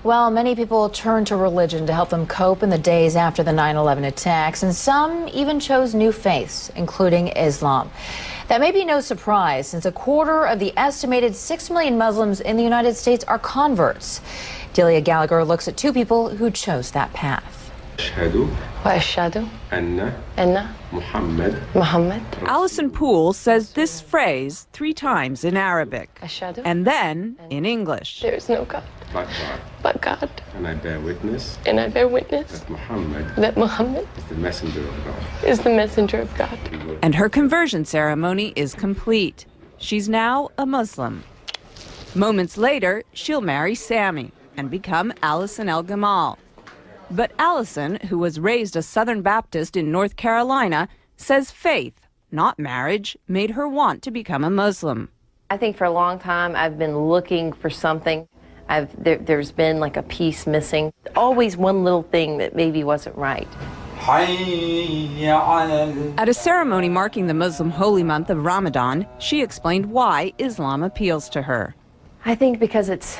Well, many people turned to religion to help them cope in the days after the 9/11 attacks, and some even chose new faiths, including Islam. That may be no surprise, since a quarter of the estimated 6 million Muslims in the United States are converts. Delia Gallagher looks at two people who chose that path. وأشهد أن محمد. Allison Poole says this phrase 3 times in Arabic and then in English. There is no God but God. And I bear witness That Muhammad is the messenger of God. is the messenger of God. And her conversion ceremony is complete. She's now a Muslim. Moments later, she'll marry Sammy and become Allison El Gamal. But Allison, who was raised a Southern Baptist in North Carolina, says faith, not marriage, made her want to become a Muslim. I think for a long time I've been looking for something. There's been like a piece missing. Always one little thing that maybe wasn't right. At a ceremony marking the Muslim holy month of Ramadan, she explained why Islam appeals to her. I think because it's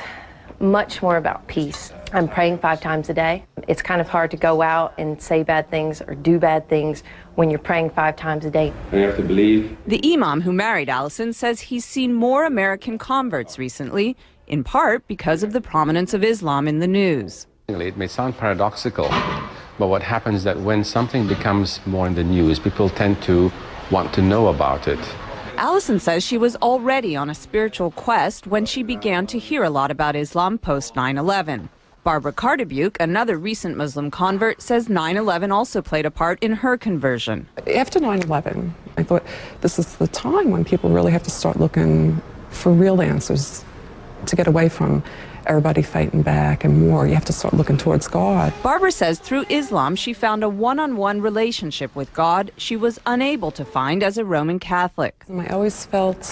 much more about peace. I'm praying 5 times a day. It's kind of hard to go out and say bad things or do bad things when you're praying 5 times a day. And you have to believe. The imam who married Allison says he's seen more American converts recently, in part because of the prominence of Islam in the news. It may sound paradoxical, but what happens is that when something becomes more in the news, people tend to want to know about it. Allison says she was already on a spiritual quest when she began to hear a lot about Islam post 9/11. Barbara Cardebuke, another recent Muslim convert, says 9/11 also played a part in her conversion. After 9/11, I thought this is the time when people really have to start looking for real answers to get away from everybody fighting back and war. You have to start looking towards God. Barbara says through Islam she found a one-on-one relationship with God she was unable to find as a Roman Catholic. I always felt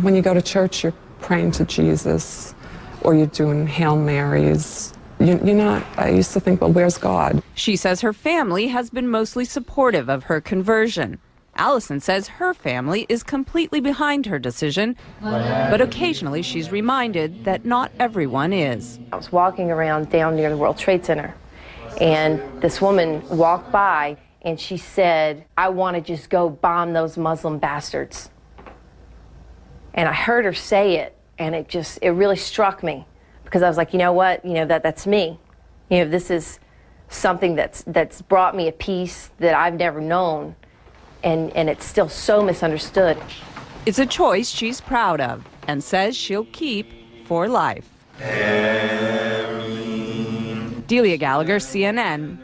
when you go to church, you're praying to Jesus or you're doing Hail Marys. You're not, I used to think, well, where's God? She says her family has been mostly supportive of her conversion. Allison says her family is completely behind her decision, but occasionally she's reminded that not everyone is. I was walking around down near the World Trade Center, and this woman walked by, and she said, "I want to just go bomb those Muslim bastards." And I heard her say it, and it really struck me, because I was like, you know what, that's me. This is something that's brought me a peace that I've never known. And it's still so misunderstood. It's a choice she's proud of and says she'll keep for life. Delia Gallagher, CNN.